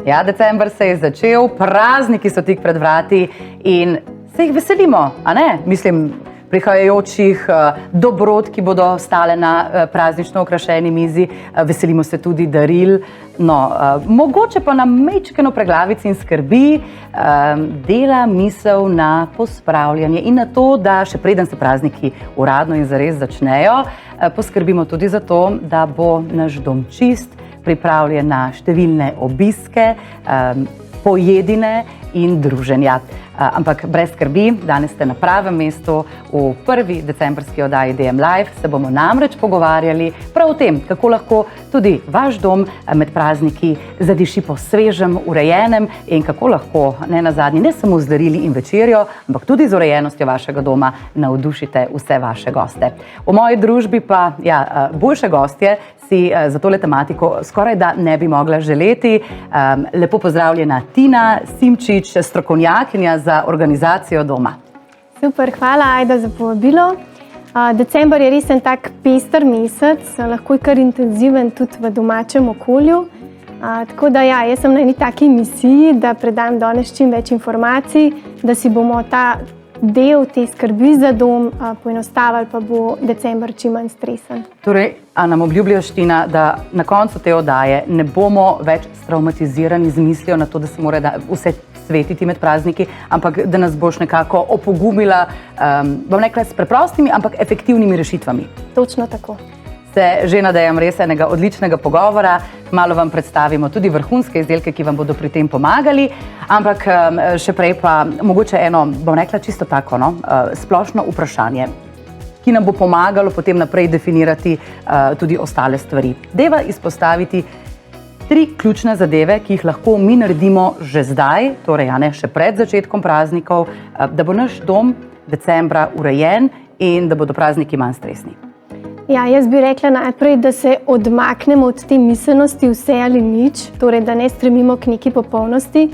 Ja, december se je začel, prazniki so tik pred vrati in se jih veselimo, a ne? Mislim, prihajajočih dobrot, ki bodo stale na praznično okrašeni mizi, veselimo se tudi daril. No, mogoče pa nam majčkeno preglavic in skrbi dela misel na pospravljanje in na to, da še preden se prazniki uradno in zares začnejo, poskrbimo tudi za to, da bo naš dom čist, pripravljen na številne obiske, pojedine in druženja. Ampak brez skrbi, danes ste na pravem mestu. V prvi decembrski oddaji DM Live se bomo namreč pogovarjali prav o tem, kako lahko tudi vaš dom med prazniki zadiši po svežem, urejenem in kako lahko nenazadnje ne samo z darili in večerjo, ampak tudi z urejenostjo vašega doma navdušite vse vaše goste. V moji družbi pa, boljše gostje si za tole tematiko skoraj da ne bi mogla želeti. Lepo pozdravljena Tina Simčič, strokovnjakinja za organizacijo doma. Super, hvala Ajda za povabilo. December je res en tak pester mesec, lahko je kar intenziven tudi v domačem okolju. Tako da jaz sem na eni taki misiji, da predam danes čim več informacij, da si bomo ta del te skrbi za dom poenostavili, pa bo december čim manj stresen. Torej, a nam obljubljaš, Tina, da na koncu te oddaje ne bomo več traumatizirani z mislijo na to, da se mora vse svetiti med prazniki, ampak da nas boš nekako opogumila, bom rekla, s preprostimi, ampak efektivnimi rešitvami. Točno tako. Se že nadejam res enega odličnega pogovora, malo vam predstavimo tudi vrhunske izdelke, ki vam bodo pri tem pomagali, ampak še prej pa mogoče eno, bom rekla, čisto tako, splošno vprašanje, ki nam bo pomagalo potem naprej definirati tudi ostale stvari. Deva izpostaviti 3 ključne zadeve, ki jih lahko mi naredimo že zdaj, torej še pred začetkom praznikov, da bo naš dom decembra urejen in da bodo prazniki manj stresni. Jaz bi rekla najprej, da se odmaknemo od te miselnosti vse ali nič, torej da ne stremimo k neki popolnosti.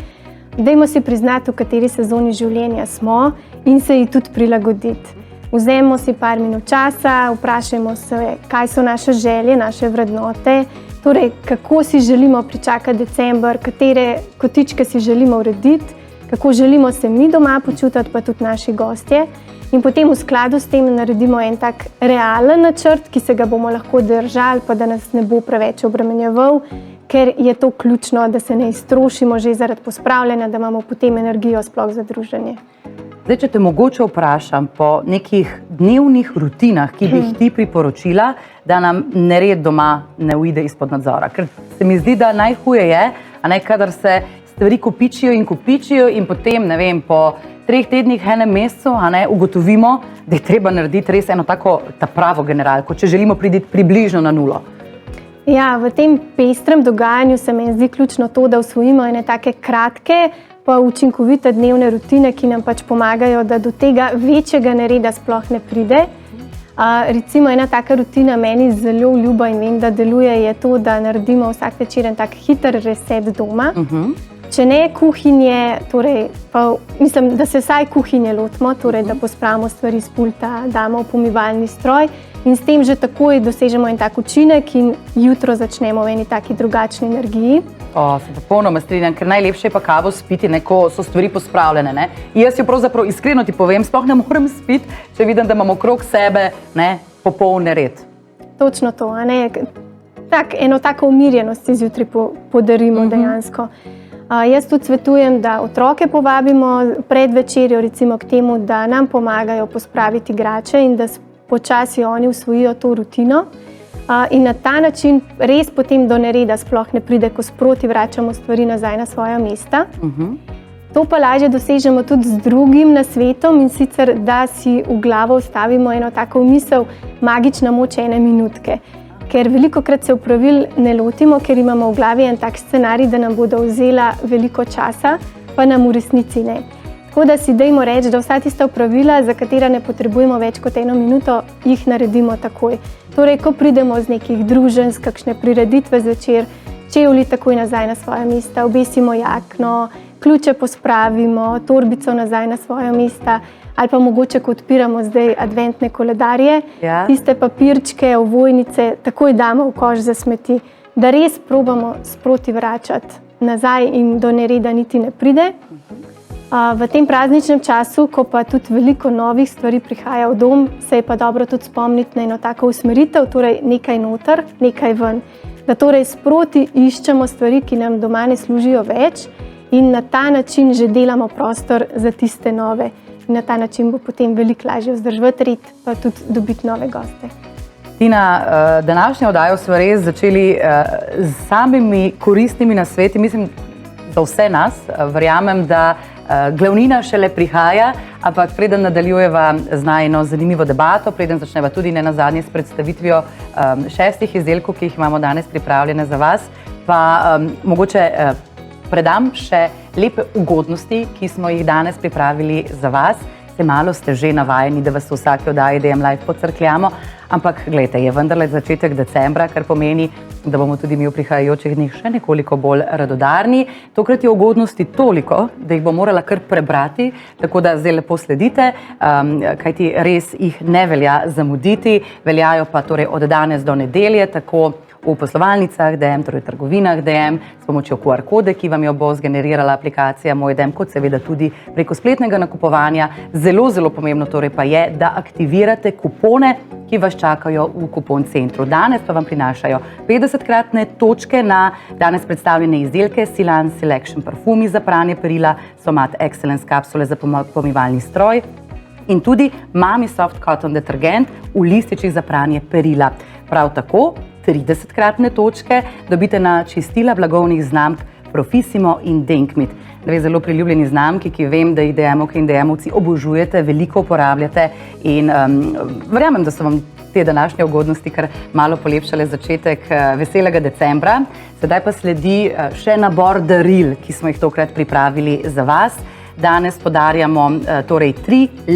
Dajmo si priznati, v kateri sezoni življenja smo in se ji tudi prilagoditi. Vzemimo si par minut časa, vprašajmo se, kaj so naše želje, naše vrednote, torej kako si želimo pričakati december, katere kotičke si želimo urediti, kako želimo se mi doma počutiti, pa tudi naši gostje. In potem v skladu s tem naredimo en tak realen načrt, ki se ga bomo lahko držali, pa da nas ne bo preveč obremenjeval, ker je to ključno, da se ne iztrošimo že zaradi pospravljanja, da imamo potem energijo sploh za druženje. Zdaj, če te mogoče vprašam po nekih dnevnih rutinah, ki bi jih ti priporočila, da nam nered doma ne uide izpod nadzora. Ker se mi zdi, da najhuje je, kadar se stvari kopičijo in potem, ne vem, po 3 tednih, enem mesecu, ugotovimo, da je treba narediti res eno tako ta pravo generalko, če želimo priti približno na nulo. V tem pestrem dogajanju se mi zdi ključno to, da usvojimo ene take kratke, pa učinkovite dnevne rutine, ki nam pač pomagajo, da do tega večjega nereda sploh ne pride. Recimo ena taka rutina meni zelo ljuba in vem, da deluje, je to, da naredimo vsak večer en tak hiter reset doma. Če ne kuhinje, torej, mislim, da se vsaj kuhinje lotimo, torej, da pospravimo stvari s pulta, damo v pomivalni stroj in s tem že takoj dosežemo en tak učinek in jutro začnemo v eni taki drugačni energiji. Se popolnoma strinjam, ker najlepše je pa kavo spiti, ko so stvari pospravljene. Jaz jo pravzaprav iskreno ti povem, sploh ne morem spiti, če vidim, da imamo okrog sebe popoln nered. Točno to, eno tako umirjenost si zjutraj podarimo dejansko. Jaz tudi svetujem, da otroke povabimo pred večerjo recimo k temu, da nam pomagajo pospraviti igrače in da počasi oni usvojijo to rutino. In na ta način res potem do nereda sploh ne pride, ko sproti vračamo stvari nazaj na svoja mesta. To pa lažje dosežemo tudi z drugim nasvetom in sicer, da si v glavo vstavimo eno tako misel, magična moč 1 minutke. Ker velikokrat se opravil ne lotimo, ker imamo v glavi en tak scenarij, da nam bodo vzela veliko časa, pa nam v resnici ne. Tako da si dajmo reči, da vsa tista opravila, za katera ne potrebujemo več kot 1 minuto, jih naredimo takoj. Torej, ko pridemo z nekih druženj, z kakšne prireditve zvečer, čevlji takoj nazaj na svoja mesta, obesimo jakno, ključe pospravimo, torbico nazaj na svoja mesta, ali pa mogoče, ko odpiramo zdaj adventne koledarje, tiste papirčke, ovojnice, takoj damo v koš za smeti, da res probamo sproti vračati nazaj in do nereda niti ne pride. V tem prazničnem času, ko pa tudi veliko novih stvari prihaja v dom, se je pa dobro tudi spomniti na eno tako usmeritev, torej nekaj noter, nekaj ven. Da torej sproti iščemo stvari, ki nam doma ne služijo več in na ta način že delamo prostor za tiste nove. In na ta način bo potem veliko lažje vzdrževati red, pa tudi dobiti nove goste. Tina, današnjo oddajo smo res začeli z samimi koristnimi nasveti, mislim, za vse nas. Verjamem, da glavnina šele prihaja, ampak preden nadaljujeva z najino zanimivo debato, preden začneva tudi ne nazadnje s predstavitvijo 6 izdelkov, ki jih imamo danes pripravljene za vas, pa mogoče predam še lepe ugodnosti, ki smo jih danes pripravili za vas. Malo ste že navajeni, da vas v vsaki oddaji DM Live podcrkljamo, ampak gledajte, je vendarle začetek decembra, kar pomeni, da bomo tudi mi v prihajajočih dneh še nekoliko bolj radodarni. Tokrat je ugodnosti toliko, da jih bom morala kar prebrati, tako da zdaj lepo sledite, kajti res jih ne velja zamuditi, veljajo pa torej od danes do nedelje, tako v poslovalnicah DM, torej v trgovinah DM, s pomočjo QR kode, ki vam jo bo zgenerirala aplikacija Moj DM, kot seveda tudi preko spletnega nakupovanja. Zelo, zelo pomembno torej pa je, da aktivirate kupone, ki vas čakajo v kupon centru. Danes pa vam prinašajo 50-kratne točke na danes predstavljene izdelke Silan Selection parfumi za pranje perila, Somat Excellence kapsule za pomivalni stroj in tudi Mami Soft Cotton detergent v lističih za pranje perila. Prav tako 30-kratne točke dobite na čistila blagovnih znamk Profissimo in Denkmit. Dve zelo priljubljeni znamki, ki vem, da jih DM-ovke in DM-ovci obožujete, veliko uporabljate in verjamem, da so vam te današnje ugodnosti kar malo polepšale začetek veselega decembra. Sedaj pa sledi še nabor daril, ki smo jih tokrat pripravili za vas. Danes podarjamo torej 3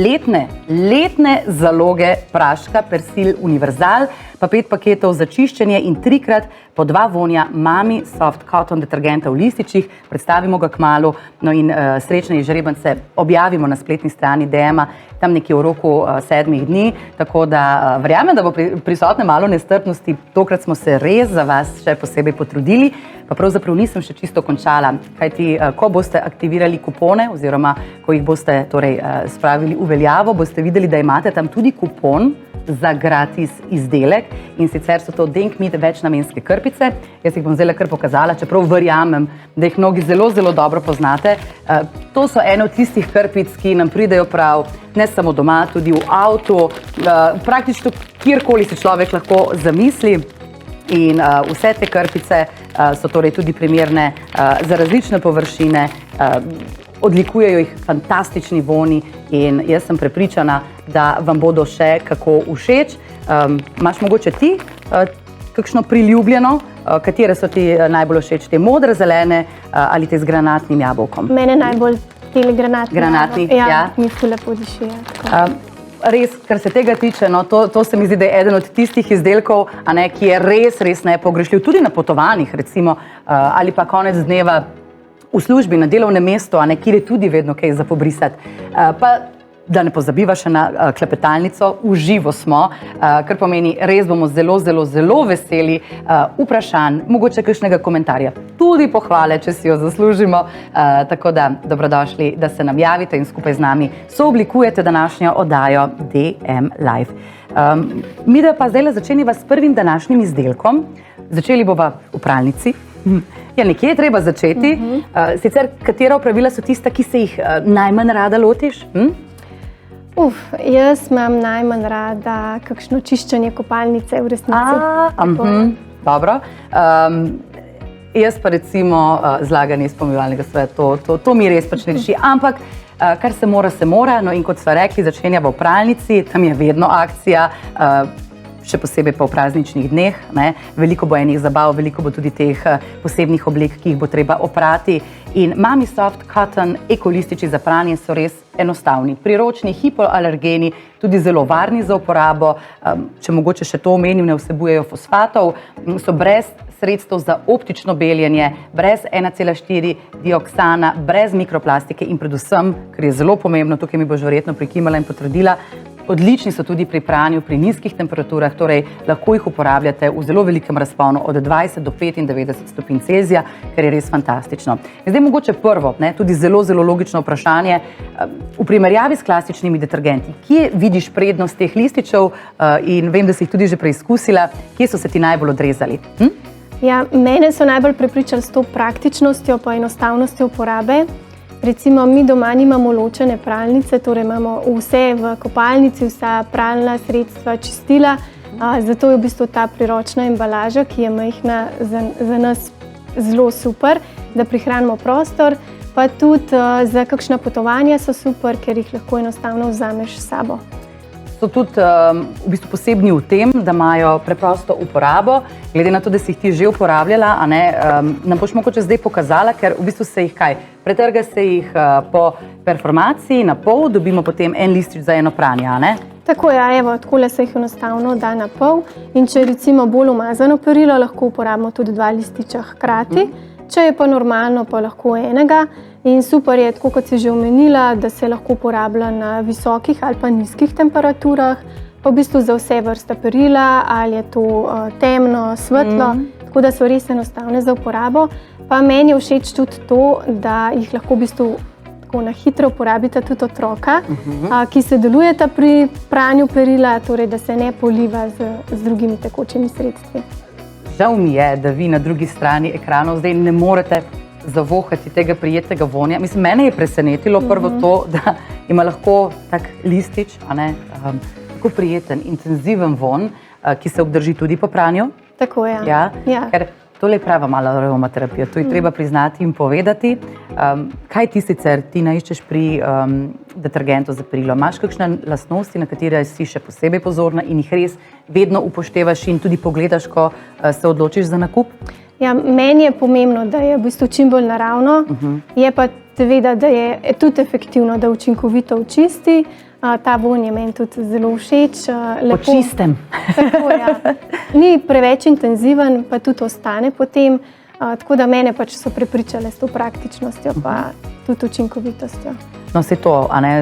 letne zaloge praška Persil Univerzal, pa 5 paketov za čiščenje in 3-krat po 2 vonja Mami Soft Cotton detergenta v lističih. Predstavimo ga kmalu, no in srečne izžrebance objavimo na spletni strani DM-a, tam nekje v roku 7 dni, tako da verjamem, da bo prisotne malo nestrpnosti. Tokrat smo se res za vas še posebej potrudili, pa pravzaprav nisem še čisto končala, kajti ko boste aktivirali kupone oziroma ko jih boste torej spravili v veljavo, boste videli, da imate tam tudi kupon za gratis izdelek in sicer so to Denkmit večnamenske krpice. Jaz jih bom zdaj kar pokazala, čeprav verjamem, da jih mnogi zelo, zelo dobro poznate. To so ene od tistih krpic, ki nam pridejo prav ne samo doma, tudi v avtu, praktično kjerkoli se človek lahko zamisli. In vse te krpice so torej tudi primerne za različne površine, odlikujejo jih fantastični vonji in jaz sem prepričana, da vam bodo še kako všeč. Imaš mogoče ti kakšno priljubljeno, katere so ti najbolj všeč, te modre, zelene ali te z granatnim jabolkom? Mene najbolj tele granatni jabolk. Ja, mi ful lepo diši. Res, kar se tega tiče, no, to se mi zdi, da je eden od tistih izdelkov, ki je res nepogrešljiv, tudi na potovanjih, recimo, ali pa konec dneva v službi, na delovnem mestu, kjer je tudi vedno kaj za pobrisati. Pa da ne pozabiva še na klepetalnico, v živo smo, kar pomeni, res bomo zelo, zelo, zelo veseli vprašanj, mogoče kakšnega komentarja, tudi pohvale, če si jo zaslužimo, tako da dobrodošli, da se nam javite in skupaj z nami sooblikujete današnjo oddajo DM Live. Mi da pa zdaj začenjava s prvim današnjim izdelkom, začeli bova v pralnici. Ja, nekje je treba začeti, sicer katera opravila so tista, ki se jih najmanj rada lotiš? Jaz imam najmanj rada kakšno čiščenje kopalnice v resnici. Dobro. Jaz pa recimo zlaganje iz pomivalnega stroja, to mi res pač ne reši, ampak kar se mora, no in kot sva rekli, začenjava v pralnici, tam je vedno akcija, še posebej pa v prazničnih dneh, veliko bo enih zabav, veliko bo tudi teh posebnih oblek, ki jih bo treba oprati. In Mami Soft Cotton ekolističi za pranje so res enostavni, priročni, hipoalergeni, tudi zelo varni za uporabo, če mogoče še to omenim, ne vsebujejo fosfatov, so brez sredstev za optično beljenje, brez 1,4 dioksana, brez mikroplastike in predvsem, kar je zelo pomembno, tukaj mi boš verjetno prikimala in potrdila, Odlični so tudi pri pranju pri nizkih temperaturah, torej lahko jih uporabljate v zelo velikem razponu od 20 do 95 stopinj Celzija, kar je res fantastično. In zdaj mogoče prvo, tudi zelo, zelo logično vprašanje, v primerjavi s klasičnimi detergenti, kje vidiš prednost teh lističev in vem, da si jih tudi že preizkusila, kje so se ti najbolj odrezali? Ja, mene so najbolj prepričali s to praktičnostjo pa enostavnostjo uporabe. Recimo, mi doma nimamo ločene pralnice, torej imamo vse v kopalnici, vsa pralna sredstva, čistila, zato je v bistvu ta priročna embalaža, ki je majhna, za nas zelo super, da prihranimo prostor, pa tudi za kakšna potovanja so super, ker jih lahko enostavno vzameš s sabo. So tudi v bistvu posebni v tem, da imajo preprosto uporabo, glede na to, da si jih ti že uporabljala, nam boš mogoče zdaj pokazala, ker v bistvu se jih kaj? Pretrga se jih po performaciji na pol, dobimo potem en listič za eno pranje, a ne? Tako je, evo, takole se jih enostavno da na pol in če je recimo bolj umazano perilo, lahko uporabimo tudi 2 lističa hkrati, če je pa normalno, pa lahko enega. In super je, tako kot si že omenila, da se lahko uporablja na visokih ali pa nizkih temperaturah, pa v bistvu za vse vrste perila, ali je to temno, svetlo, tako da so res enostavne za uporabo. Pa meni je všeč tudi to, da jih lahko v bistvu tako na hitro uporabita tudi otroka, ki se delujeta pri pranju perila, torej da se ne poliva z drugimi tekočimi sredstvi. Žal mi je, da vi na drugi strani ekranov zdaj ne morete zavohati tega prijetnega vonja. Mislim, mene je presenetilo prvo to, da ima lahko tak listič, tako prijeten, intenziven von, ki se obdrži tudi po pranju. Tako je. Ja. Ker tole je prava mala aromaterapija, to je treba priznati in povedati. Kaj ti sicer ti naiščeš pri detergentu za perilo? Imaš kakšne lastnosti, na katere si še posebej pozorna in jih res vedno upoštevaš in tudi pogledaš, ko se odločiš za nakup? Ja, meni je pomembno, da je v bistvu čim bolj naravno, je pa seveda, da je tudi efektivno, da učinkovito očisti. Ta vonj je meni tudi zelo všeč. Po čistem. Tako, ja. Ni preveč intenziven, pa tudi ostane potem. Tako da mene pač so prepričale s to praktičnostjo pa tudi učinkovitostjo. No, vse to,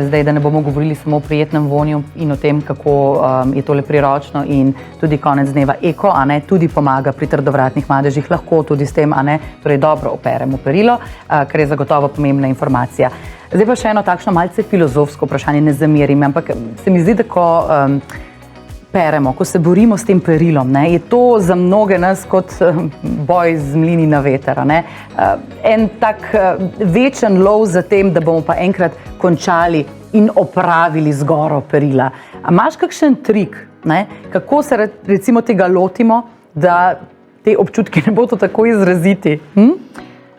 zdaj, da ne bomo govorili samo o prijetnem vonju in o tem, kako je tole priročno in tudi konec dneva eko, tudi pomaga pri trdovratnih madežih, lahko tudi s tem, torej dobro operemo perilo, kar je zagotovo pomembna informacija. Zdaj pa še eno takšno malce filozofsko vprašanje, ne zamerim, ampak se mi zdi, da ko peremo, ko se borimo s tem perilom, je to za mnoge nas kot boj z mlini na veter. En tak večen lov za tem, da bomo pa enkrat končali in opravili zgoro perila. A imaš kakšen trik, kako se recimo tega lotimo, da te občutki ne bodo tako izraziti?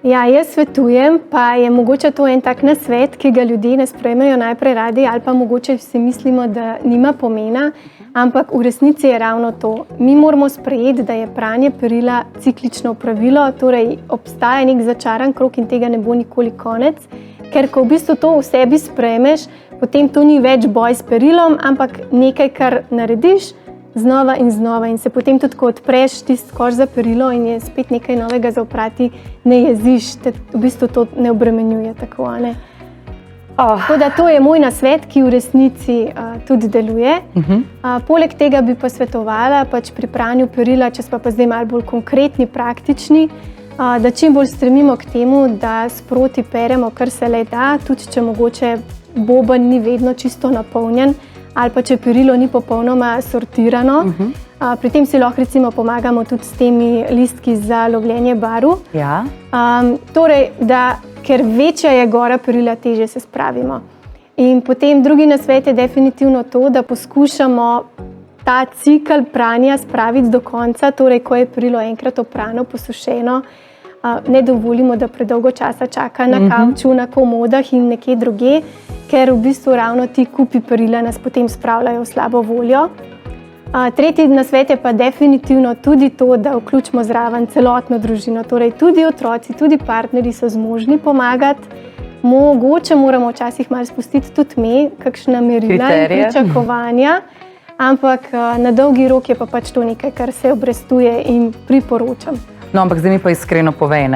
Ja, jaz svetujem, pa je mogoče to en tak nasvet, ki ga ljudje ne sprejmejo najprej radi ali pa mogoče si mislimo, da nima pomena, ampak v resnici je ravno to. Mi moramo sprejeti, da je pranje perila ciklično opravilo, torej obstaja nek začaran krog in tega ne bo nikoli konec, ker ko v bistvu to v sebi sprejmeš, potem to ni več boj s perilom, ampak nekaj, kar narediš znova in znova in se potem tudi, ko odpreš tisti koš za perilo in je spet nekaj novega za oprati, ne jeziš, te v bistvu to ne obremenjuje tako, Tako da to je moj nasvet, ki v resnici tudi deluje. Poleg tega bi pa svetovala pač pri pranju perila, če smo pa zdaj malo bolj konkretni, praktični, da čim bolj stremimo k temu, da sproti peremo, kar se le da, tudi če mogoče boben ni vedno čisto napolnjen, ali pa če perilo ni popolnoma sortirano. Pri tem si lahko recimo pomagamo tudi s temi listki za lovljenje barv. Ja. Torej, ker večja je gora perila, težje se spravimo. In potem drugi nasvet je definitivno to, da poskušamo ta cikel pranja spraviti do konca, torej ko je perilo enkrat oprano, posušeno, ne dovolimo, da predolgo časa čaka na kavču, na komodah in nekje drugje, ker v bistvu ravno ti kupi perila nas potem spravljajo v slabo voljo. Tretji nasvet je pa definitivno tudi to, da vključimo zraven celotno družino, torej tudi otroci, tudi partnerji so zmožni pomagati. Mogoče moramo včasih malo spustiti tudi mi, kakšna merila in pričakovanja, ampak na dolgi rok je pa pač to nekaj, kar se obrestuje in priporočam. No, ampak zdaj mi pa iskreno povej,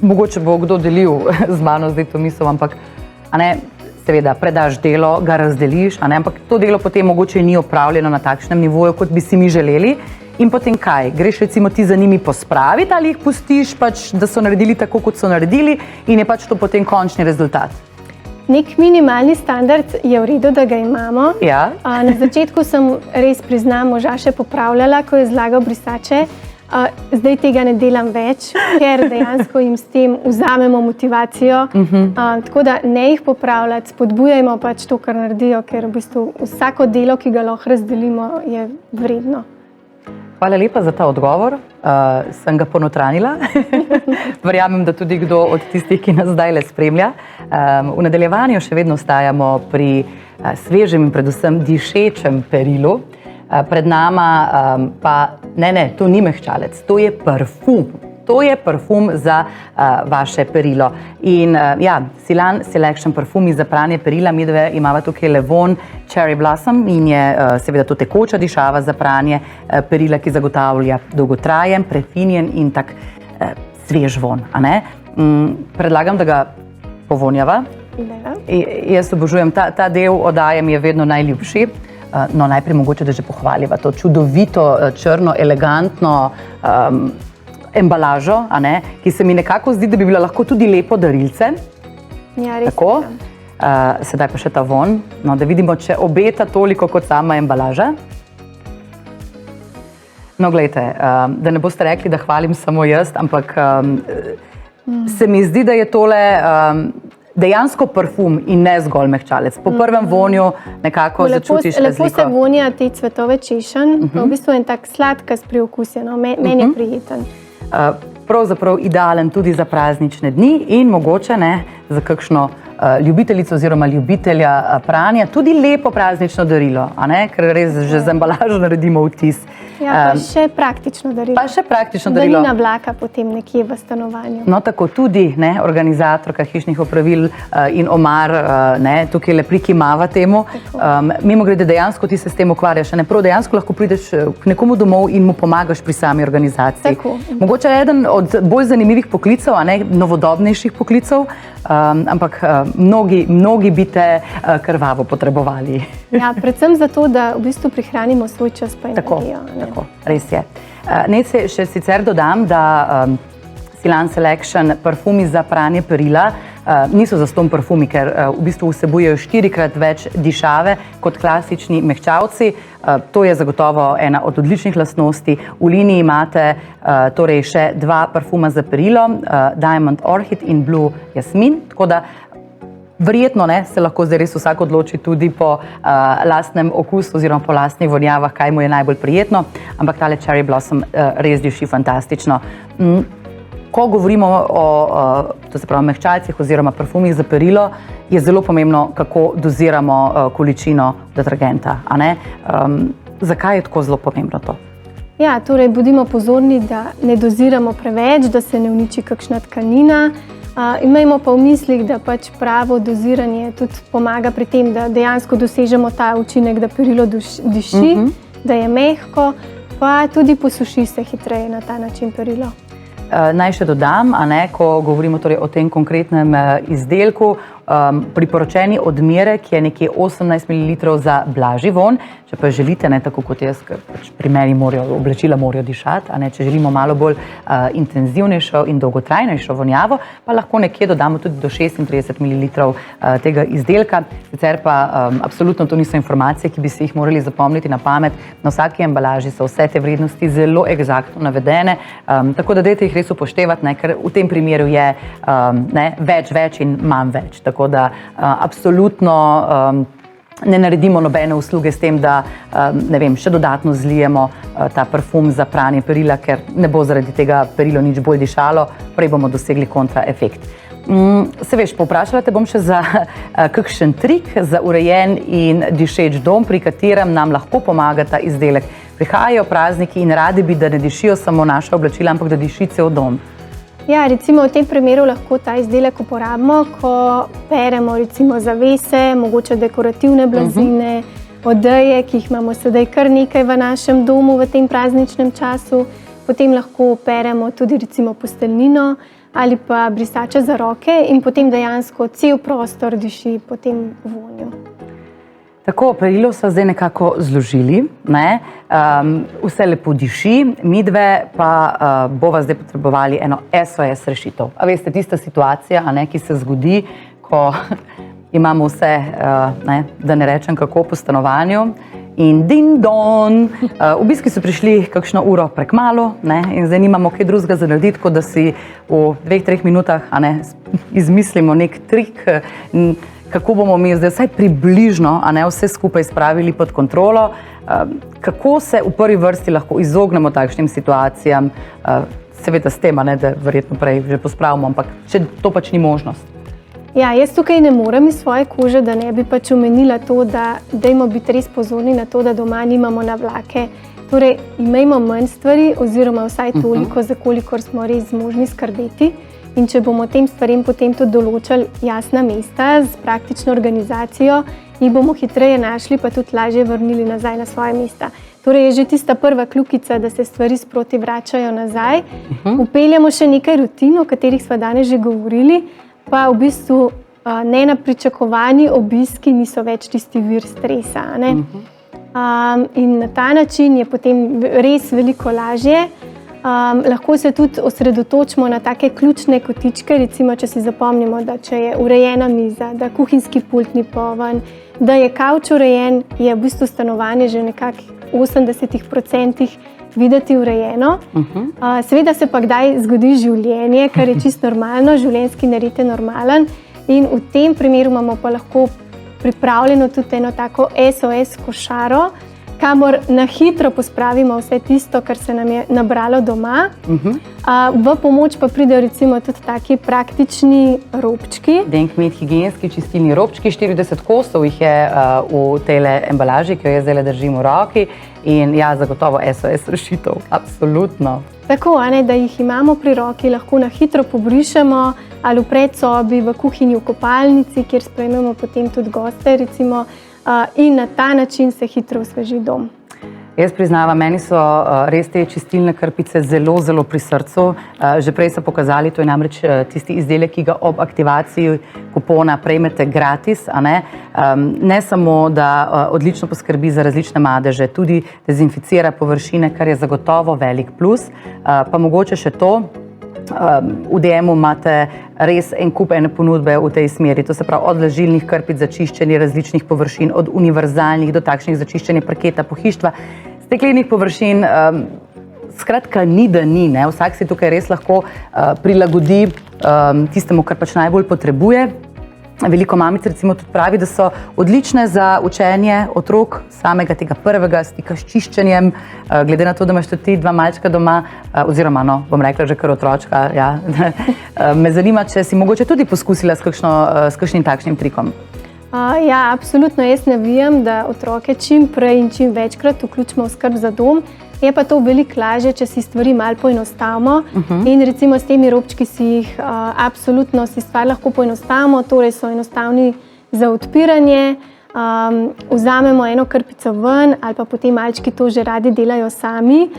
mogoče bo kdo delil z mano zdaj to misel, ampak seveda predaš delo, ga razdeliš, ampak to delo potem mogoče ni opravljeno na takšnem nivoju, kot bi si mi želeli. In potem kaj? Greš recimo ti za njimi pospraviti ali jih pustiš, da so naredili tako, kot so naredili in je to potem končni rezultat? Nek minimalni standard je v redu, da ga imamo. Ja. Na začetku sem res, priznam, moža še popravljala, ko je zlagal brisače. Zdaj tega ne delam več, ker dejansko jim s tem vzamemo motivacijo. Tako da ne jih popravljati, spodbujajmo to, kar naredijo, ker v bistvu vsako delo, ki ga lahko razdelimo, je vredno. Hvala lepa za ta odgovor. Sem ga ponotranila. Verjamem, da tudi kdo od tistih, ki nas zdaj le spremlja. V nadaljevanju še vedno ostajamo pri svežem in predvsem dišečem perilu. Pred nama pa, to ni mehčalec, to je parfum. To je parfum za vaše perilo. In Silan Selection parfumi za pranje perila, mi dve imava tukaj Le Von Cherry Blossom in je seveda to tekoča dišava za pranje perila, ki zagotavlja dolgotrajen, prefinjen in tak svež von. Predlagam, da ga povonjava. Jaz obožujem, ta del oddaje mi je vedno najljubši. No, najprej mogoče, da že pohvaliva to čudovito, črno, elegantno embalažo, ki se mi nekako zdi, da bi bila lahko tudi lepo darilce. Ja, res. Tako. Sedaj pa še ta von, da vidimo, če obeta toliko kot sama embalaža. No, glejte, da ne boste rekli, da hvalim samo jaz, ampak se mi zdi, da je tole dejansko parfum in ne zgolj mehčalec. Po prvem vonju nekako začutiš razliko. Lepo se vonja te cvetove češenj, v bistvu je tak sladkast priokus, meni je prijeten. Pravzaprav idealen tudi za praznične dni in mogoče za kakšno ljubiteljico oziroma ljubitelja pranja tudi lepo praznično darilo, ker res že z embalažo naredimo vtis. Ja, pa še praktično darilo. Pa še praktično darilo. Da ni navlaka potem nekje v stanovanju. No, tako tudi organizatorka hišnih opravil in omar tukaj le prikimava temu. Mimogrede, dejansko ti se s tem ukvarjaš, prav dejansko lahko prideš k nekomu domov in mu pomagaš pri sami organizaciji. Tako. Mogoče je eden od bolj zanimivih poklicev, novodobnejših poklicev, ampak mnogi bi te krvavo potrebovali. Ja, predvsem zato, da v bistvu prihranimo svoj čas pa energijo. Tako, res je. Naj se še sicer dodam, da Silan Selection parfumi za pranje perila niso zastonj parfumi, ker v bistvu vsebujejo 4-krat več dišave kot klasični mehčavci. To je zagotovo ena od odličnih lastnosti. V liniji imate torej še 2 parfuma za perilo, Diamond Orchid in Blue Jasmin, tako da verjetno se lahko zdaj res vsak odloči tudi po lastnem okusu oziroma po lastnih vonjavah, kaj mu je najbolj prijetno, ampak tale Cherry Blossom res diši fantastično. Ko govorimo o mehčalcih oziroma parfumih za perilo, je zelo pomembno, kako doziramo količino detergenta. Zakaj je tako zelo pomembno to? Ja, torej bodimo pozorni, da ne doziramo preveč, da se ne uniči kakšna tkanina. Imajmo pa v mislih, da pravo doziranje tudi pomaga pri tem, da dejansko dosežemo ta učinek, da perilo diši, da je mehko, pa tudi posuši se hitreje na ta način perilo. Naj še dodam, ko govorimo torej o tem konkretnem izdelku, priporočeni odmerek je nekje 18 ml za blažji von. Če pa želite, tako kot jaz, ker pri meni oblačila morajo dišati, če želimo malo bolj intenzivnejšo in dolgotrajnejšo vonjavo, pa lahko nekje dodamo tudi do 36 ml tega izdelka. Sicer pa absolutno to niso informacije, ki bi si jih morali zapomniti na pamet. Na vsaki embalaži so vse te vrednosti zelo eksaktno navedene, tako da dajte jih res upoštevati, ker v tem primeru je več in manj več. Tako da absolutno ne naredimo nobene usluge s tem, da še dodatno zlijemo ta parfum za pranje perila, ker ne bo zaradi tega perilo nič bolj dišalo, prej bomo dosegli kontraefekt. Se veš, povprašala te bom še za kakšen trik za urejen in dišeč dom, pri katerem nam lahko pomaga ta izdelek. Prihajajo prazniki in radi bi, da ne dišijo samo naša oblačila, ampak da diši cel dom. Ja, recimo v tem primeru lahko ta izdelek uporabimo, ko peremo recimo zavese, mogoče dekorativne blazine, odeje, ki jih imamo sedaj kar nekaj v našem domu v tem prazničnem času. Potem lahko peremo tudi recimo posteljnino, ali pa brisača za roke in potem dejansko cel prostor diši po tem vonju. Tako, perilo so zdaj nekako zložili, ne? Vse lepo diši, midve pa bova zdaj potrebovali eno SOS rešitev. A veste, tista situacija, ki se zgodi, ko imamo vse, da ne rečem kako, po stanovanju in ding-dong, obiski so prišli kakšno uro prekmalu in zdaj nimamo kaj drugega za narediti, kot da si v 2-3 minutah izmislimo nek trik, kako bomo mi zdaj vsaj približno vse skupaj spravili pod kontrolo, kako se v prvi vrsti lahko izognemo takšnim situacijam, seveda s tem, da verjetno prej že pospravimo, ampak če to pač ni možnost. Ja, jaz tukaj ne morem iz svoje kože, da ne bi pač omenila to, da dajmo biti res pozorni na to, da doma nimamo navlake. Torej, imejmo manj stvari oziroma vsaj toliko, za kolikor smo res zmožni skrbeti. In če bomo tem stvarem potem tudi določili jasna mesta z praktično organizacijo, jih bomo hitreje našli, pa tudi lažje vrnili nazaj na svoje mesta. Torej je že tista prva kljukica, da se stvari sproti vračajo nazaj. Vpeljemo še nekaj rutin, o katerih sva danes že govorili, pa v bistvu nenapričakovani obiski niso več tisti vir stresa. In na ta način je potem res veliko lažje. Lahko se tudi osredotočimo na take ključne kotičke, recimo, če si zapomnimo, da če je urejena miza, da kuhinjski pult ni poln, da je kavč urejen, je v bistvu stanovanje že nekako 80% videti urejeno. Seveda se pa kdaj zgodi življenje, kar je čisto normalno, življenjski nared je normalen in v tem primeru imamo pa lahko pripravljeno tudi eno tako SOS košaro, kamor na hitro pospravimo vse tisto, kar se nam je nabralo doma. V pomoč pa pridejo recimo tudi taki praktični robčki. Denkmet higienski čistilni robčki, 40 kosov jih je v tejle embalaži, ki jo jaz zdaj držim v roki in ja, zagotovo SOS rešitev, absolutno. Tako, da jih imamo pri roki, lahko na hitro pobrišemo ali v predsobi, v kuhinji, v kopalnici, kjer sprejmemo potem tudi goste recimo, in na ta način se hitro osveži dom. Jaz priznavam, meni so res te čistilne krpice zelo, zelo pri srcu. Že prej so pokazali, to je namreč tisti izdelek, ki ga ob aktivaciji kupona prejmete gratis. Ne samo, da odlično poskrbi za različne madeže, tudi dezinficira površine, kar je zagotovo velik plus. Pa mogoče še to, v DM-u imate res en kup ene ponudbe v tej smeri, to se pravi od vlažilnih krpic za čiščenje različnih površin, od univerzalnih do takšnih za čiščenje parketa, pohištva, steklenih površin, skratka ni da ni, vsak si tukaj res lahko prilagodi tistemu, kar pač najbolj potrebuje. Veliko mamic recimo tudi pravi, da so odlične za učenje otrok samega tega prvega stika s čiščenjem, glede na to, da imaš tudi ti 2 malčka doma, oziroma, bom rekla že kar otročka, ja. Me zanima, če si mogoče tudi poskusila s kakšnim takšnim trikom. Ja, absolutno, jaz navijam, da otroke čim prej in čim večkrat vključimo v skrb za dom. Je pa to veliko lažje, če si stvari malo poenostavimo in recimo s temi robčki si jih absolutno si stvar lahko poenostavimo, torej so enostavni za odpiranje, vzamemo eno krpico ven ali pa potem malčki to že radi delajo sami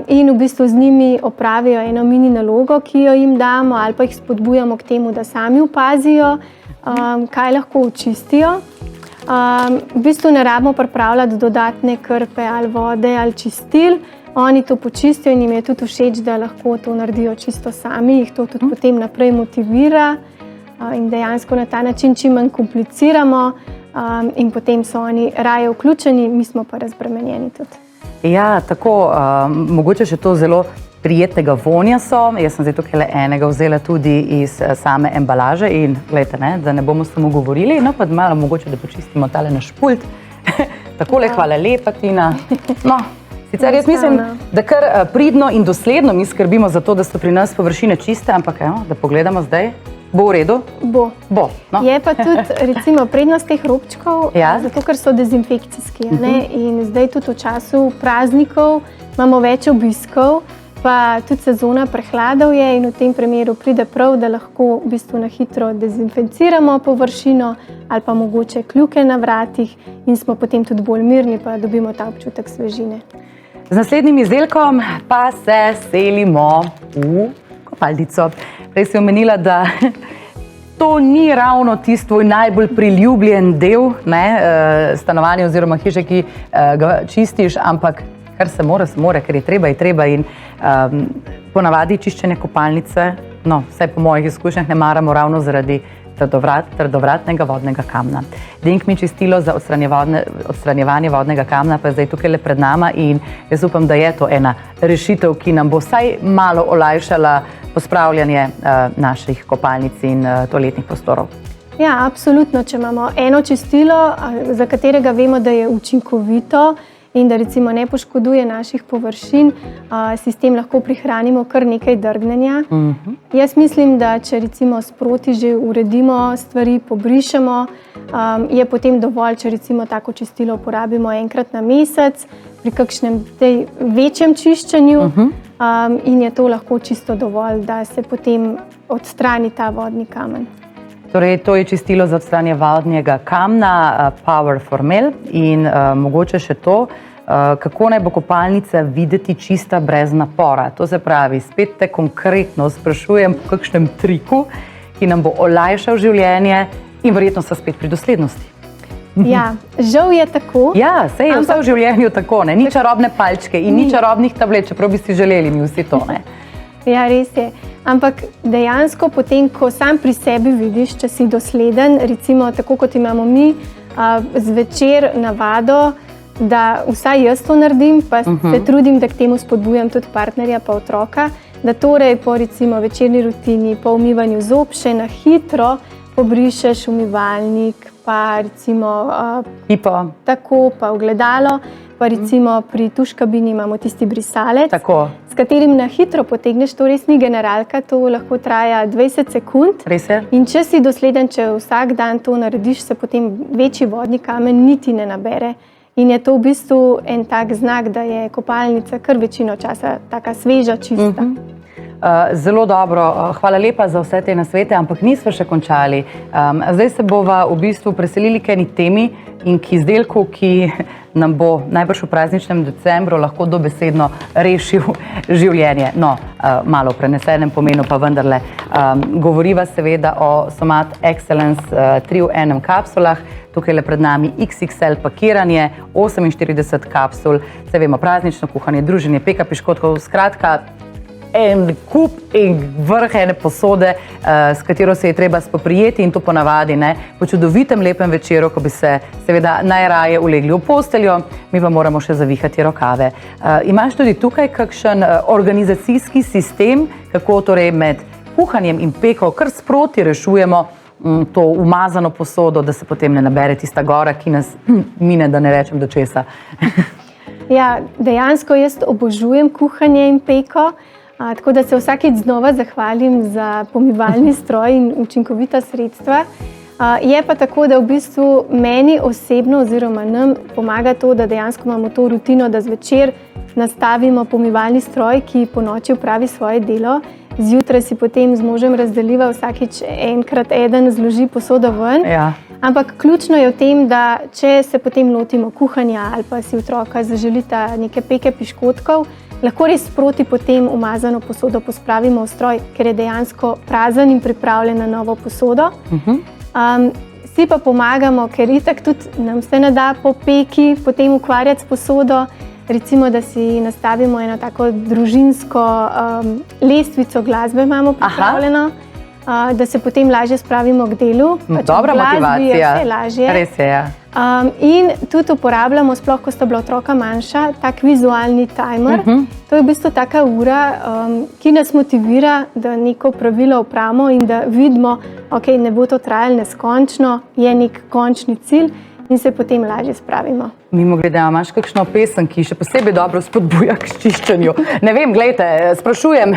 in v bistvu z njimi opravijo eno mini nalogo, ki jo jim damo ali pa jih spodbujamo k temu, da sami opazijo, kaj lahko očistijo. V bistvu ne rabimo pripravljati dodatne krpe ali vode ali čistil. Oni to počistijo in jim je tudi všeč, da lahko to naredijo čisto sami. Jih to tudi potem naprej motivira in dejansko na ta način čim manj kompliciramo in potem so oni raje vključeni, mi smo pa razbremenjeni tudi. Ja, tako, mogoče še to zelo prijetnega vonja so. Jaz sem zdaj tukaj le enega vzela tudi iz same embalaže in gledajte, da ne bomo samo govorili, no pa malo mogoče, da počistimo tale naš pult. Takole, hvala lepa, Tina. No, sicer jaz mislim, da kar pridno in dosledno mi skrbimo za to, da so pri nas površine čiste, ampak da pogledamo zdaj. Bo v redu? Bo. No. Je pa tudi recimo prednost teh robčkov, zato ker so dezinfekcijski. In zdaj tudi v času praznikov imamo več obiskov, pa tudi sezona prehladov je in v tem primeru pride prav, da lahko v bistvu na hitro dezinficiramo površino ali pa mogoče kljuke na vratih in smo potem tudi bolj mirni, pa dobimo ta občutek svežine. Z naslednjim izdelkom pa se selimo v kopalnico. Prej si omenila, da to ni ravno tisti tvoj najbolj priljubljen del stanovanja oziroma hiše, ki ga čistiš, ampak kar se more, ker je treba in ponavadi čiščenje kopalnice, vsaj po mojih izkušnjah ne maramo ravno zaradi trdovratnega vodnega kamna. Denkmi čistilo za odstranjevanje vodnega kamna pa je zdaj tukaj le pred nama in jaz upam, da je to ena rešitev, ki nam bo vsaj malo olajšala pospravljanje naših kopalnic in toaletnih prostorov. Ja, absolutno. Če imamo eno čistilo, za katerega vemo, da je učinkovito in da recimo ne poškoduje naših površin, si s tem lahko prihranimo kar nekaj drgnenja. Jaz mislim, da če recimo sproti že uredimo stvari, pobrišemo, je potem dovolj, če recimo tako čistilo uporabimo enkrat na mesec pri kakšnem večjem čiščenju in je to lahko čisto dovolj, da se potem odstrani ta vodni kamen. Torej, to je čistilo za odstranjevanje vodnega kamna Power Formel in mogoče še to, kako naj bo kopalnica videti čista brez napora. To se pravi, spet te konkretno sprašujem po kakšnem triku, ki nam bo olajšal življenje in verjetno so spet pri doslednosti. Ja, žal je tako. Ja, saj je vse v življenju tako, ne? Ni čarobne palčke in ni čarobnih tablet, čeprav bi si želeli mi vsi to, ne? Ja, res je. Ampak dejansko potem, ko sam pri sebi vidiš, če si dosleden, recimo tako kot imamo mi zvečer navado, da vsaj jaz to naredim, pa se trudim, da k temu spodbujam tudi partnerja pa otroka, da torej po recimo večerni rutini, po umivanju zob še na hitro pobrišeš umivalnik, pa recimo tako, pa ogledalo, pa recimo pri tuš kabini imamo tisti brisalec, s katerim na hitro potegneš, to res ni generalka, to lahko traja 20 sekund. Res je. In če si dosleden, če vsak dan to narediš, se potem večji vodni kamen niti ne nabere. In je to v bistvu en tak znak, da je kopalnica kar večino časa taka sveža, čista. Zelo dobro, hvala lepa za vse te nasvete, ampak nismo še končali. Zdaj se bova v bistvu preselili k eni temi in k izdelku, ki nam bo najbrž v prazničnem decembru lahko dobesedno rešil življenje. No, malo v prenesenem pomenu pa vendarle. Govoriva seveda o Somat Excellence 3 v enem kapsulah. Tukaj je pred nami XXL pakiranje, 48 kapsul, se vemo, praznično kuhanje, druženje, peka piškotkov, skratka, en kup in vrh ene posode, s katero se je treba spoprijeti in to ponavadi po čudovitem lepem večeru, ko bi se seveda najraje ulegli v posteljo, mi pa moramo še zavihati rokave. Imaš tudi tukaj kakšen organizacijski sistem, kako torej med kuhanjem in peko kar sproti rešujemo to umazano posodo, da se potem ne nabere tista gora, ki nas mine, da ne rečem do česa. Ja, dejansko jaz obožujem kuhanje in peko, tako da se vsakič znova zahvalim za pomivalni stroj in učinkovita sredstva. Je pa tako, da v bistvu meni osebno oziroma nam pomaga to, da dejansko imamo to rutino, da zvečer nastavimo pomivalni stroj, ki po noči opravi svoje delo. Zjutraj si potem z možem razdeliva, vsakič enkrat eden zloži posodo ven. Ja. Ampak ključno je v tem, da če se potem lotimo kuhanja ali pa si otroka zaželita neke peke piškotkov, lahko res sproti potem umazano posodo pospravimo v stroj, ker je dejansko prazen in pripravljen na novo posodo. Si pa pomagamo, ker itak tudi nam se ne da po peki potem ukvarjati s posodo, recimo, da si nastavimo eno tako družinsko lestvico glasbe imamo pripravljeno, da se potem lažje spravimo k delu. Dobra motivacija. Vse lažje. Res je, ja. In tudi uporabljamo, sploh ko sta bila otroka manjša, tak vizualni timer. To je v bistvu taka ura, ki nas motivira, da neko pravilo opravimo in da vidimo, ok, ne bo to trajalo neskončno, je nek končni cilj in se potem lažje spravimo. Mimogrede, imaš kakšno pesem, ki še posebej dobro spodbuja k čiščenju? Ne vem, glejte, sprašujem.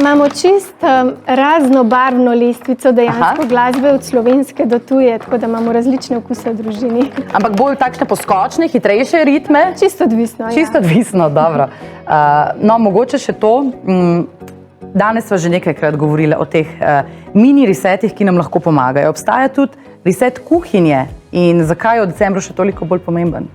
Imamo čist raznobarvno lestvico dejansko glasbe od slovenske do tuje, tako da imamo različne okuse v družini. Ampak bolj takšne poskočne, hitrejše ritme? Čisto odvisno, ja. Čisto odvisno, dobro. No, mogoče še to. Danes sva že nekajkrat govorila o teh mini resetih, ki nam lahko pomagajo. Obstaja tudi reset kuhinje in zakaj je v decembru še toliko bolj pomemben?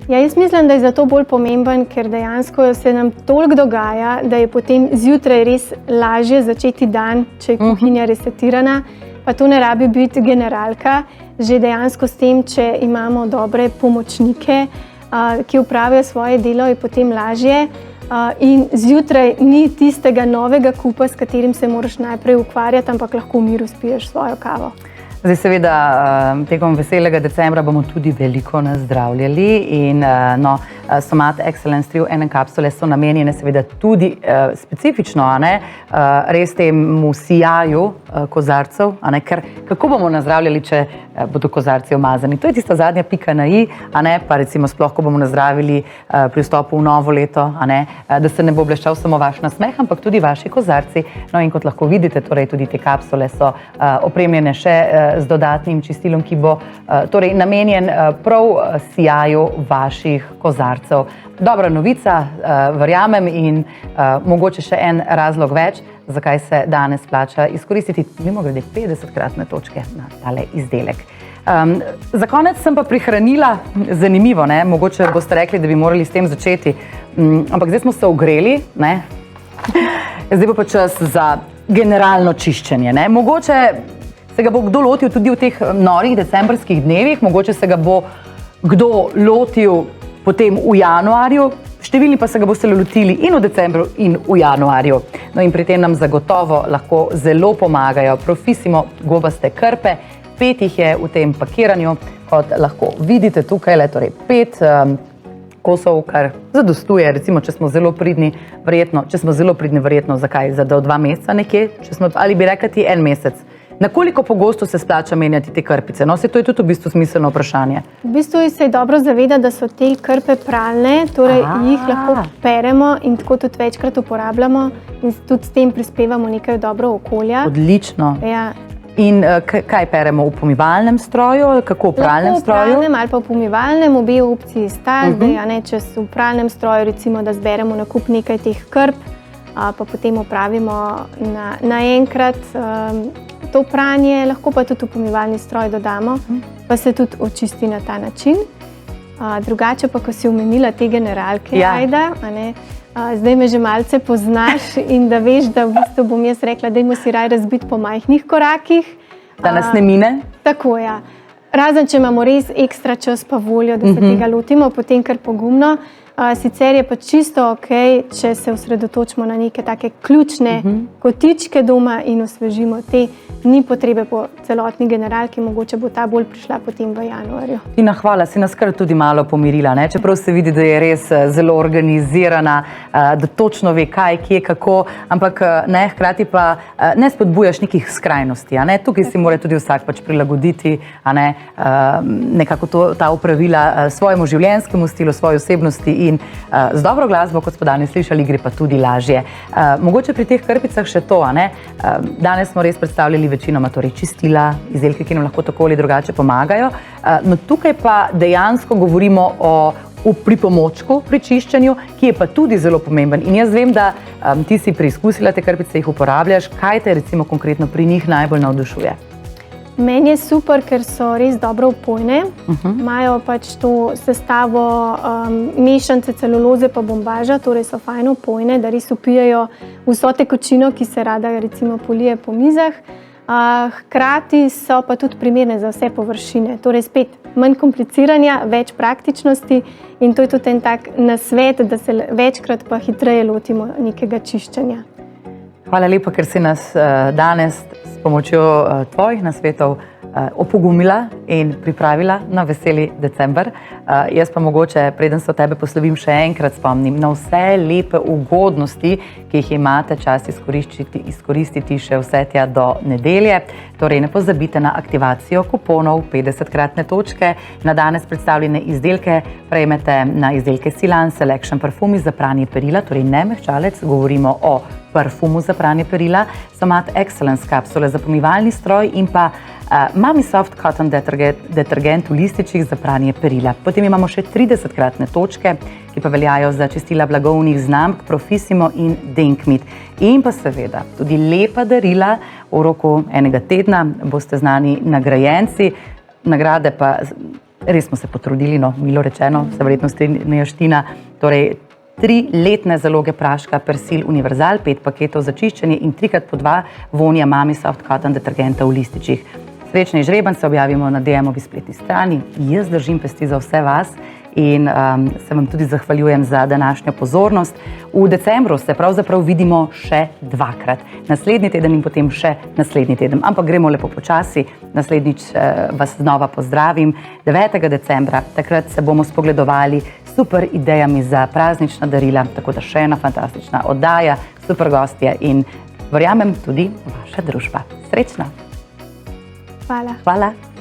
Ja, jaz mislim, da je zato bolj pomemben, ker dejansko se nam toliko dogaja, da je potem zjutraj res lažje začeti dan, če je kuhinja resetirana. Pa to ne rabi biti generalka, že dejansko s tem, če imamo dobre pomočnike, ki upravijo svoje delo, je potem lažje. In zjutraj ni tistega novega kupa, s katerim se moraš najprej ukvarjati, ampak lahko v miru spiješ svojo kavo. Zdaj seveda tekom veselega decembra bomo tudi veliko nazdravljali in Somat Excellence 3 v enem kapsule so namenjene seveda tudi specifično, res temu sijaju kozarcev, ker kako bomo nazdravljali, če bodo kozarci omazani. To je tista zadnja pika na i, pa recimo sploh, ko bomo nazdravili pri vstopu v novo leto, da se ne bo bleščal samo vaš nasmeh, ampak tudi vaši kozarci. No in kot lahko vidite, torej tudi te kapsule so opremljene še z dodatnim čistilom, ki bo torej namenjen prav sijaju vaših kozarcev. Dobra novica, verjamem, in mogoče še en razlog več, zakaj se danes plača izkoristiti mimogrede 50-kratne točke na tale izdelek. Za konec sem pa prihranila, zanimivo, mogoče boste rekli, da bi morali s tem začeti, ampak zdaj smo se ogreli, zdaj bo pa čas za generalno čiščenje. Mogoče se ga bo kdo lotil tudi v teh norih decembrskih dnevih, mogoče se ga bo kdo lotil potem v januarju, številni pa se ga boste lotili in v decembru in v januarju. No in pri tem nam zagotovo lahko zelo pomagajo Profissimo gobaste krpe. 5 jih je v tem pakiranju, kot lahko vidite tukaj, torej 5 kosov, kar zadostuje, recimo, če smo zelo pridni, verjetno, zakaj? Za do 2 meseca nekje, ali bi rekla ti 1 mesec. Na koliko pogosto se splača menjati te krpice? No, to je tudi v bistvu smiselno vprašanje. V bistvu se je dobro zavedati, da so te krpe pralne, torej jih lahko peremo in tako tudi večkrat uporabljamo in tudi s tem prispevamo nekaj dobro okolja. Odlično. Ja. In kaj peremo, v pomivalnem stroju, kako v pralnem stroju? Lahko v pralnem ali pa v pomivalnem, obe opciji sta. Zdaj, če v pralnem stroju recimo, da zberemo na kup nekaj teh krp, pa potem opravimo naenkrat to pranje, lahko pa tudi v pomivalni stroj dodamo, pa se tudi očisti na ta način. Drugače pa, ko si omenila te generalke, Ajda, zdaj me že malce poznaš in da veš, da v bistvu bom jaz rekla, dajmo si raj razbiti po majhnih korakih. Da nas ne mine? Tako, ja. Razen, če imamo res ekstra čas pa voljo, da se tega lotimo, potem kar pogumno. Sicer je pa čisto okej, če se osredotočimo na neke take ključne kotičke doma in osvežimo te. Ni potrebe po celotni generalki, mogoče bo ta bolj prišla potem v januarju. Tina, hvala, si nas kar tudi malo pomirila, čeprav se vidi, da je res zelo organizirana, da točno ve kaj, kje, kako, ampak hkrati pa ne spodbujaš nekih skrajnosti. Tukaj si mora tudi vsak pač prilagoditi nekako ta opravila svojemu življenjskemu stilu, svoji osebnosti in z dobro glasbo, kot smo danes slišali, gre pa tudi lažje. Mogoče pri teh krpicah še to, danes smo res predstavljali večinoma torej čistila, izdelke, ki nam lahko tako ali drugače pomagajo. No tukaj pa dejansko govorimo o pripomočku pri čiščenju, ki je pa tudi zelo pomemben. In jaz vem, da ti si preizkusila te krpice, jih uporabljaš. Kaj te recimo konkretno pri njih najbolj navdušuje? Meni je super, ker so res dobro vpojne. Imajo pač to sestavo mešance celuloze pa bombaža, torej so fajno vpojne, da res vpijajo vso tekočino, ki se rada recimo polije po mizah. Hkrati so pa tudi primerne za vse površine, torej spet manj kompliciranja, več praktičnosti in to je tudi en tak nasvet, da se večkrat pa hitreje lotimo nekega čiščenja. Hvala lepa, ker si nas danes s pomočjo tvojih nasvetov opogumila in pripravila na veseli december. Jaz pa mogoče, preden se od tebe poslovim, še enkrat spomnim na vse lepe ugodnosti, ki jih imate čas izkoristiti še vse tja do nedelje. Torej, ne pozabite na aktivacijo kuponov 50-kratne točke. Na danes predstavljene izdelke prejmete na izdelke Silan Selection parfumi za pranje perila, torej ne mehčalec, govorimo o parfumu za pranje perila, Somat Excellence kapsule za pomivalni stroj in pa Mami Soft Cotton detergent v lističih za pranje perila. Potem imamo še 30-kratne točke, ki pa veljajo za čistila blagovnih znamk Profissimo in Denkmit. In pa seveda tudi lepa darila, v roku enega tedna boste znani nagrajenci, nagrade pa res smo se potrudili, no, milo rečeno, se verjetno strinjaš, Tina. Torej, 3 letne zaloge praška Persil Univerzal, 5 paketov za čiščenje in 3x po 2 vonja Mami Soft Cotton detergenta v lističih. Srečni žreben se objavimo na DM-ovi spletni strani. Jaz držim pesti za vse vas in se vam tudi zahvaljujem za današnjo pozornost. V decembru se pravzaprav vidimo še 2-krat. Naslednji teden in potem še naslednji teden. Ampak gremo lepo počasi. Naslednjič vas znova pozdravim 9. decembra. Takrat se bomo spogledovali s super idejami za praznična darila. Tako da še ena fantastična oddaja, super gostje in verjamem tudi vaša družba. Srečno! Hvala. Hvala.